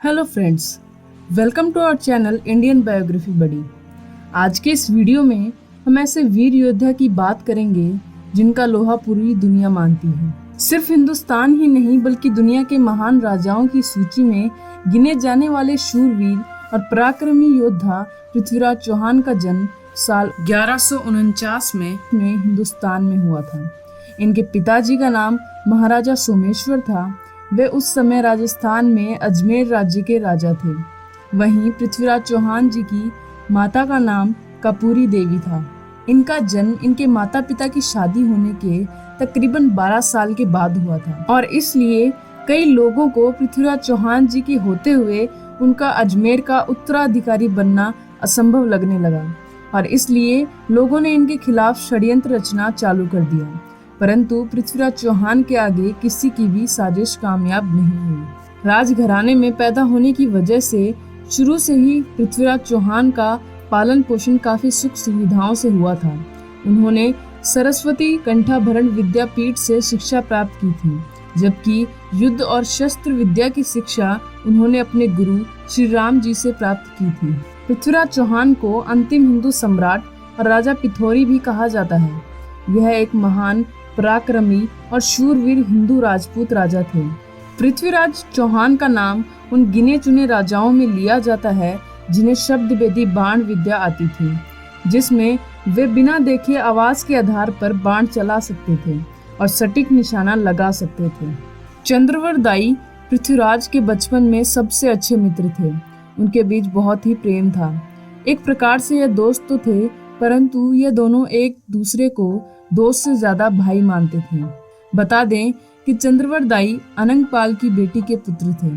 Hello friends, welcome to our channel Indian biography buddy. आज के इस वीडियो में हम ऐसे वीर योद्धा की बात करेंगे जिनका लोहा पूरी दुनिया मानती है। सिर्फ हिंदुस्तान ही नहीं बल्कि दुनिया के महान राजाओं की सूची में गिने जाने वाले शूरवीर और पराक्रमी योद्धा पृथ्वीराज चौहान का जन्म साल 1149 में हिंदुस्तान में हुआ था। इनके पिताजी का नाम महाराजा सोमेश्वर था। वे उस समय राजस्थान में अजमेर राज्य के राजा थे। वहीं पृथ्वीराज चौहान जी की माता का नाम कपूरी देवी था। इनका जन्म इनके माता पिता की शादी होने के तकरीबन 12 साल के बाद हुआ था और इसलिए कई लोगों को पृथ्वीराज चौहान जी के होते हुए उनका अजमेर का उत्तराधिकारी बनना असंभव लगने लगा और इसलिए लोगों ने इनके खिलाफ षड्यंत्र रचना चालू कर दिया। परंतु पृथ्वीराज चौहान के आगे किसी की भी साजिश कामयाब नहीं हुई। राजघराने में पैदा होने की वजह से शुरू से ही पृथ्वीराज चौहान का पालन पोषण काफी सुख सुविधाओं से हुआ था। उन्होंने सरस्वती कंठाभरण विद्यापीठ से शिक्षा प्राप्त की थी, जबकि युद्ध और शस्त्र विद्या की शिक्षा उन्होंने अपने गुरु श्री राम जी से प्राप्त की थी। पृथ्वीराज चौहान को अंतिम हिंदू सम्राट और राजा पिथौरी भी कहा जाता है। यह एक महान पराक्रमी और शूरवीर हिंदू राजपूत राजा थे। पृथ्वीराज चौहान का नाम उन गिने चुने राजाओं में लिया जाता है जिन्हें शब्द वेदी बाण विद्या आती थी, जिसमें वे बिना देखे आवाज के आधार पर बाण चला सकते थे और सटीक निशाना लगा सकते थे। चंद्रवर दाई पृथ्वीराज के बचपन में सबसे अच्छे मित्र थे। उनके बीच बहुत ही प्रेम था। एक प्रकार से यह दोस्त तो थे, परंतु ये दोनों एक दूसरे को दोस्त से ज्यादा भाई मानते थे। बता दें कि चंद्रवर दाई अनंगपाल की बेटी के पुत्र थे।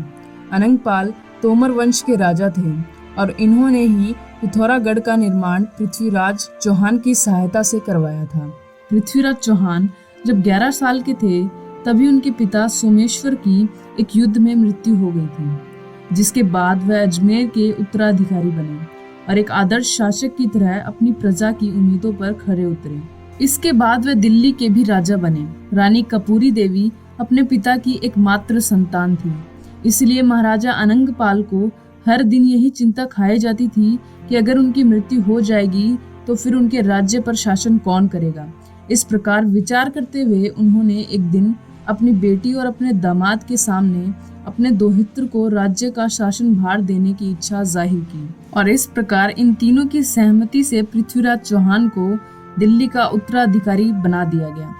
अनंगपाल तोमर वंश के राजा थे और इन्होंने ही पिथौरागढ़ का निर्माण पृथ्वीराज चौहान की सहायता से करवाया था। पृथ्वीराज चौहान जब 11 साल के थे तभी उनके पिता सोमेश्वर की एक युद्ध में मृत्यु हो गई थी, जिसके बाद वह अजमेर के उत्तराधिकारी बने और एक आदर्श शासक की तरह अपनी प्रजा की उम्मीदों पर खरे उतरे। इसके बाद वह दिल्ली के भी राजा बने। रानी कपूरी देवी अपने पिता की एकमात्र संतान थी, इसलिए महाराजा अनंगपाल को हर दिन यही चिंता खाई जाती थी कि अगर उनकी मृत्यु हो जाएगी तो फिर उनके राज्य पर शासन कौन करेगा। इस प्रकार विचार करते हुए उन्होंने एक दिन अपनी बेटी और अपने दामाद के सामने अपने दोहित्र को राज्य का शासन भार देने की इच्छा जाहिर की और इस प्रकार इन तीनों की सहमति से पृथ्वीराज चौहान को दिल्ली का उत्तराधिकारी बना दिया गया।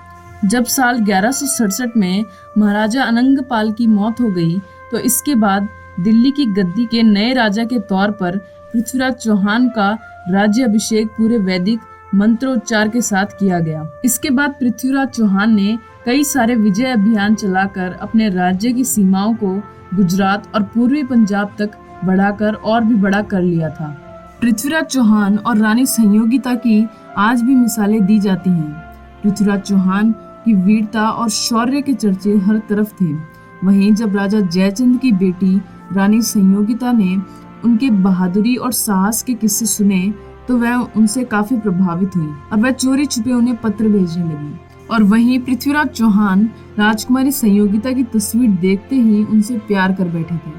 जब साल 1167 में महाराजा अनंगपाल की मौत हो गई तो इसके बाद दिल्ली की गद्दी के नए राजा के तौर पर पृथ्वीराज चौहान का राज्य अभिषेक पूरे वैदिक मंत्रोच्चार के साथ किया गया। इसके बाद पृथ्वीराज चौहान ने कई सारे विजय अभियान चलाकर अपने राज्य की सीमाओं को गुजरात और पूर्वी पंजाब तक बढ़ाकर और भी बड़ा कर लिया था। पृथ्वीराज चौहान और रानी संयोगिता की आज भी मिसालें दी जाती हैं। पृथ्वीराज चौहान की वीरता और शौर्य के चर्चे हर तरफ थे। वहीं जब राजा जयचंद की बेटी रानी संयोगिता ने उनके बहादुरी और साहस के किस्से सुने तो वह उनसे काफी प्रभावित हुई और वह चोरी छुपे उन्हें पत्र भेजने लगी। और वहीं पृथ्वीराज चौहान राजकुमारी संयोगिता की तस्वीर देखते ही उनसे प्यार कर बैठे थे।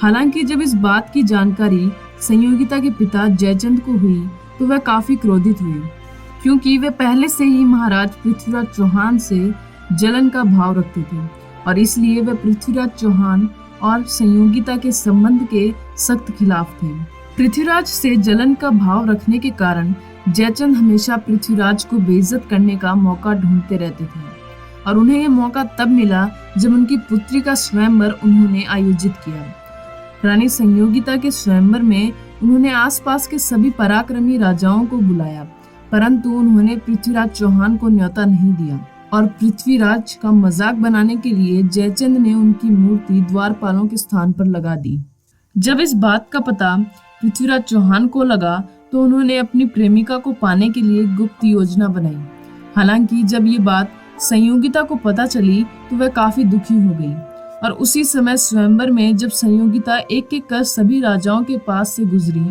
हालांकि जब इस बात की जानकारी संयोगिता के पिता जयचंद को हुई तो वह काफी क्रोधित हुए, क्योंकि वे पहले से ही महाराज पृथ्वीराज चौहान से जलन का भाव रखते थे और इसलिए वे पृथ्वीराज चौहान और संयोगिता के संबंध के सख्त खिलाफ थे। पृथ्वीराज से जलन का भाव रखने के कारण जयचंद हमेशा पृथ्वीराज को बेइज्जत करने का मौका ढूंढते रहते थे और उन्हें यह मौका तब मिला जब उनकी पुत्री का स्वयंवर उन्होंने आयोजित किया। रानी संयोगिता के स्वयंवर में उन्होंने आसपास के सभी पराक्रमी राजाओं को बुलाया, परंतु उन्होंने पृथ्वीराज चौहान को न्योता नहीं दिया और पृथ्वीराज का मजाक बनाने के लिए जयचंद ने उनकी मूर्ति द्वारपालों के स्थान पर लगा दी। जब इस बात का पता पृथ्वीराज चौहान को लगा तो उन्होंने अपनी प्रेमिका को पाने के लिए गुप्त योजना बनाई। हालांकि जब ये बात संयोगिता को पता चली तो वह काफी दुखी हो गई और उसी समय स्वयंवर में जब संयोगिता एक एक कर सभी राजाओं के पास से गुजरी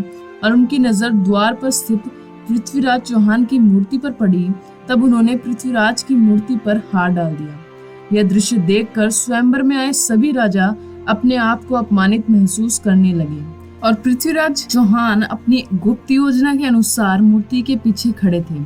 और उनकी नजर द्वार पर स्थित पृथ्वीराज चौहान की मूर्ति पर पड़ी, तब उन्होंने पृथ्वीराज की मूर्ति पर हाथ डाल दिया। यह दृश्य देखकर स्वयंवर में आए सभी राजा अपने आप को अपमानित महसूस करने लगे और पृथ्वीराज चौहान अपनी गुप्त योजना के अनुसार मूर्ति के पीछे खड़े थे।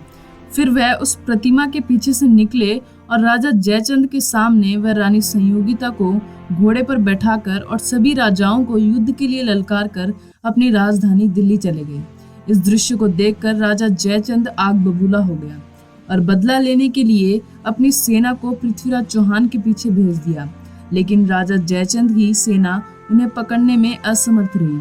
फिर वह उस प्रतिमा के पीछे से निकले और राजा जयचंद के सामने वह रानी संयोगिता को घोड़े पर बैठाकर और सभी राजाओं को युद्ध के लिए ललकार कर अपनी राजधानी दिल्ली चले गए। इस दृश्य को देखकर राजा जयचंद आग बबूला हो गया और बदला लेने के लिए अपनी सेना को पृथ्वीराज चौहान के पीछे भेज दिया, लेकिन राजा जयचंद की सेना उन्हें पकड़ने में असमर्थ रही।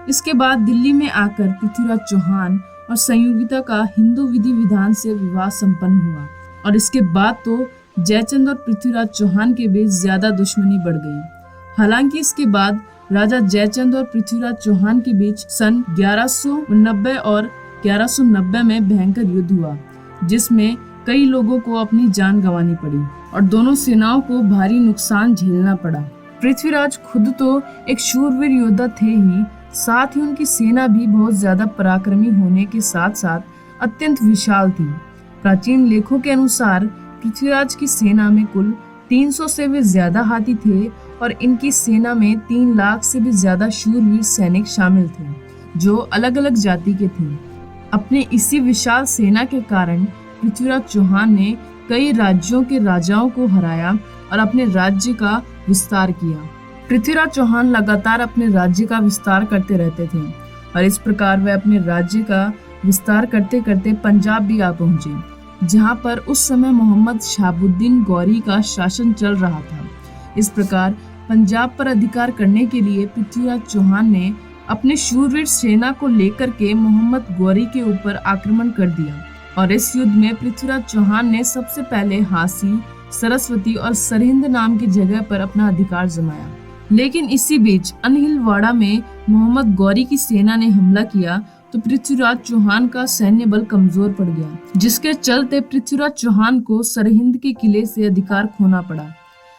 इसके बाद दिल्ली में आकर पृथ्वीराज चौहान और संयोगिता का हिंदू विधि विधान से विवाह संपन्न हुआ और इसके बाद तो जयचंद और पृथ्वीराज चौहान के बीच ज्यादा दुश्मनी बढ़ गई। हालांकि इसके बाद राजा जयचंद और पृथ्वीराज चौहान के बीच सन 1189 और 1190 में भयंकर युद्ध हुआ, जिसमें कई लोगों को अपनी जान गंवानी पड़ी और दोनों सेनाओं को भारी नुकसान झेलना पड़ा। पृथ्वीराज खुद तो एक शूरवीर योद्धा थे ही, साथ ही उनकी सेना भी बहुत ज्यादा पराक्रमी होने के साथ साथ अत्यंत विशाल थी। प्राचीन लेखों के अनुसार पृथ्वीराज की सेना में कुल 300 से भी ज्यादा हाथी थे और इनकी सेना में 3 लाख से भी ज्यादा शूरवीर सैनिक शामिल थे, जो अलग अलग जाति के थे। अपने इसी विशाल सेना के कारण पृथ्वीराज चौहान ने कई राज्यों के राजाओं को हराया और अपने राज्य का विस्तार किया। पृथ्वीराज चौहान लगातार अपने राज्य का विस्तार करते रहते थे और इस प्रकार वह अपने राज्य का विस्तार करते करते पंजाब भी आ पहुंचे, जहां पर उस समय मोहम्मद शहाबुद्दीन गौरी का शासन चल रहा था। इस प्रकार पंजाब पर अधिकार करने के लिए पृथ्वीराज चौहान ने अपने शूरवीर सेना को लेकर के मोहम्मद गौरी के ऊपर आक्रमण कर दिया और इस युद्ध में पृथ्वीराज चौहान ने सबसे पहले हांसी, सरस्वती और सरहिंद नाम की जगह पर अपना अधिकार जमाया। लेकिन इसी बीच अनहिलवाड़ा में मोहम्मद गौरी की सेना ने हमला किया तो पृथ्वीराज चौहान का सैन्य बल कमजोर पड़ गया, जिसके चलते पृथ्वीराज चौहान को सरहिंद के किले से अधिकार खोना पड़ा।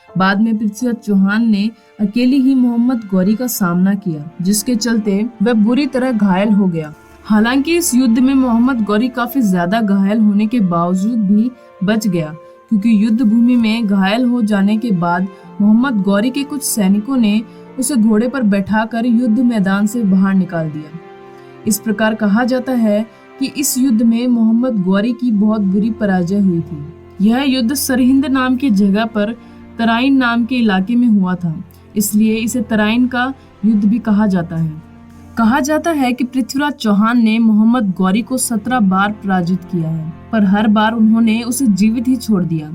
बाद में पृथ्वीराज चौहान ने अकेले ही मोहम्मद गौरी का सामना किया, जिसके चलते वह बुरी तरह घायल हो गया। हालांकि इस युद्ध में मोहम्मद गौरी काफी ज्यादा घायल होने के बावजूद भी बच गया, क्योंकि युद्ध भूमि में घायल हो जाने के बाद मोहम्मद गौरी के कुछ सैनिकों ने उसे घोड़े पर बैठाकर युद्ध मैदान से बाहर निकाल दिया। इस प्रकार कहा जाता है कि इस युद्ध में मोहम्मद गौरी की बहुत बुरी पराजय हुई थी। यह युद्ध सरहिंद नाम की जगह पर तराइन नाम के इलाके में हुआ था, इसलिए इसे तराइन का युद्ध भी कहा जाता है। कहा जाता है कि पृथ्वीराज चौहान ने मोहम्मद गौरी को 17 बार पराजित किया है, पर हर बार उन्होंने उसे जीवित ही छोड़ दिया।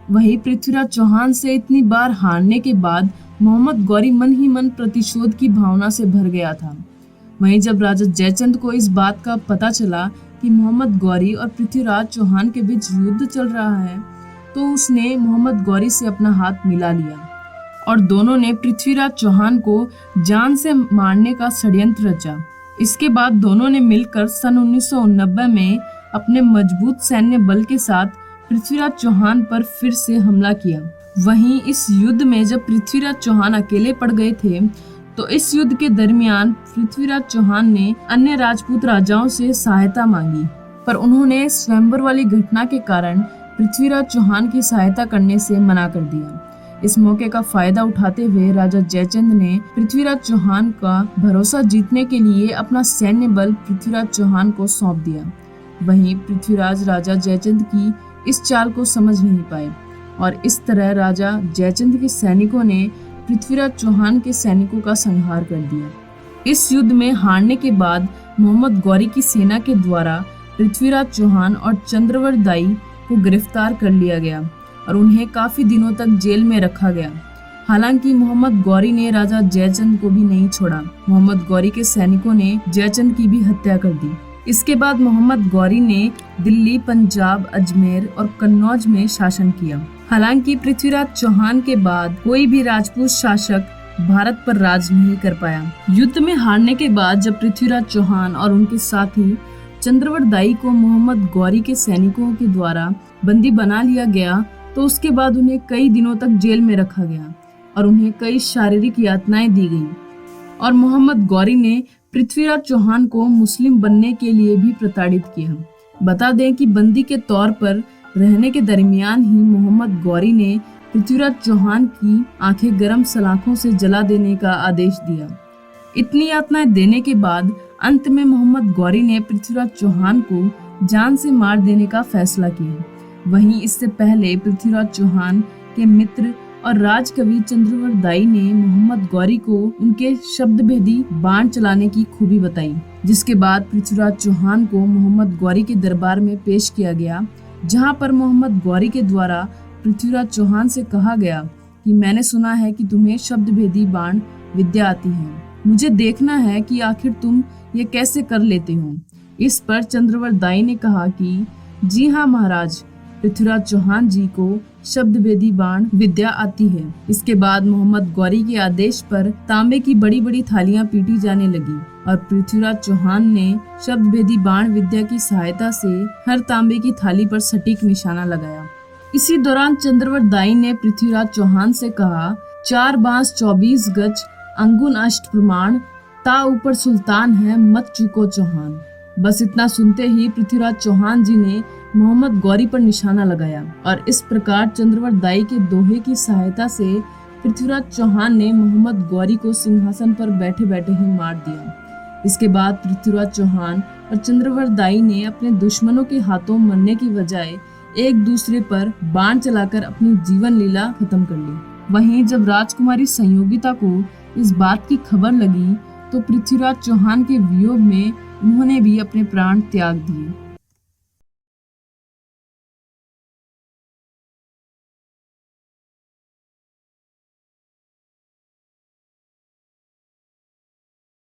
वहीं पृथ्वीराज चौहान से इतनी बार हारने के बाद मोहम्मद गौरी मन ही मन प्रतिशोध की भावना से भर गया था। वहीं जब राजा जयचंद को इस बात का पता चला कि मोहम्मद गौरी और पृथ्वीराज चौहान के बीच युद्ध चल रहा है, तो उसने मोहम्मद गौरी से अपना हाथ मिला लिया और दोनों ने पृथ्वीराज चौहान को जान से मारने का षड्यंत्र रचा। इसके बाद दोनों ने मिलकर सन 1990 में अपने मजबूत सैन्य बल के साथ पृथ्वीराज चौहान पर फिर से हमला किया। वहीं इस युद्ध में जब पृथ्वीराज चौहान अकेले पड़ गए थे, तो इस युद्ध के दरमियान पृथ्वीराज चौहान ने अन्य राजपूत राजाओं से सहायता मांगी, पर उन्होंने स्वयंवर वाली घटना के कारण पृथ्वीराज चौहान की सहायता करने से मना कर दिया। इस मौके का फायदा उठाते हुए राजा जयचंद ने पृथ्वीराज चौहान का भरोसा जीतने के लिए अपना सैन्य बल पृथ्वीराज चौहान को सौंप दिया। वहीं पृथ्वीराज राजा जयचंद की इस चाल को समझ नहीं पाए और इस तरह राजा जयचंद के सैनिकों ने पृथ्वीराज चौहान के सैनिकों का संहार कर दिया। इस युद्ध में हारने के बाद मोहम्मद गौरी की सेना के द्वारा पृथ्वीराज चौहान और चंद्रवर्त दाई को गिरफ्तार कर लिया गया और उन्हें काफी दिनों तक जेल में रखा गया। हालांकि मोहम्मद गौरी ने राजा जयचंद को भी नहीं छोड़ा। मोहम्मद गौरी के सैनिकों ने जयचंद की भी हत्या कर दी। इसके बाद मोहम्मद गौरी ने दिल्ली, पंजाब, अजमेर और कन्नौज में शासन किया। हालांकि पृथ्वीराज चौहान के बाद कोई भी राजपूत शासक भारत पर राज नहीं कर पाया। युद्ध में हारने के बाद जब पृथ्वीराज चौहान और उनके साथी चंद्रवर्त दाई को मोहम्मद गौरी के सैनिकों के द्वारा बंदी बना लिया गया, तो उसके बाद उन्हें कई दिनों तक जेल में रखा गया और उन्हें कई शारीरिक यातनाएं दी गई और मोहम्मद गौरी ने पृथ्वीराज चौहान को मुस्लिम बनने के लिए भी प्रताड़ित किया। बता दें कि बंदी के तौर पर रहने के दरमियान ही मोहम्मद गौरी ने पृथ्वीराज चौहान की आंखें गर्म सलाखों से जला देने का आदेश दिया। इतनी यातनाएं देने के बाद अंत में मोहम्मद गौरी ने पृथ्वीराज चौहान को जान से मार देने का फैसला किया। वहीं इससे पहले पृथ्वीराज चौहान के मित्र और राजकवि चंद्रवरदाई ने मोहम्मद गौरी को उनके शब्दभेदी बाण चलाने की खूबी बताई, जिसके बाद पृथ्वीराज चौहान को मोहम्मद गौरी के दरबार में पेश किया गया, जहां पर मोहम्मद गौरी के द्वारा पृथ्वीराज चौहान से कहा गया कि मैंने सुना है कि तुम्हें शब्दभेदी बाण विद्या आती है, मुझे देखना है कि आखिर तुम ये कैसे कर लेते हो। इस पर चंद्रवरदाई ने कहा कि जी हाँ महाराज, पृथ्वीराज चौहान जी को शब्दभेदी बाण विद्या आती है। इसके बाद मोहम्मद गौरी के आदेश पर तांबे की बड़ी बड़ी थालियां पीटी जाने लगी और पृथ्वीराज चौहान ने शब्दभेदी बाण विद्या की सहायता से हर तांबे की थाली पर सटीक निशाना लगाया। इसी दौरान चंद्रवरदाई ने पृथ्वीराज चौहान से कहा, 4 बांस 24 गज अंगुन अष्ट प्रमाण, ता ऊपर सुल्तान है मत चूको चौहान। बस इतना सुनते ही पृथ्वीराज चौहान जी ने मोहम्मद गौरी पर निशाना लगाया और इस प्रकार चंद्रवरदाई के दोहे की सहायता से पृथ्वीराज चौहान ने मोहम्मद गौरी को सिंहासन पर बैठे बैठे ही मार दिया। इसके बाद पृथ्वीराज चौहान और चंद्रवरदाई ने अपने दुश्मनों के हाथों मरने की बजाय एक दूसरे पर बाण चलाकर अपनी जीवन लीला खत्म कर ली। वहीं जब राजकुमारी संयोगिता को इस बात की खबर लगी तो पृथ्वीराज चौहान के वियोग में उन्होंने भी अपने प्राण त्याग दिए।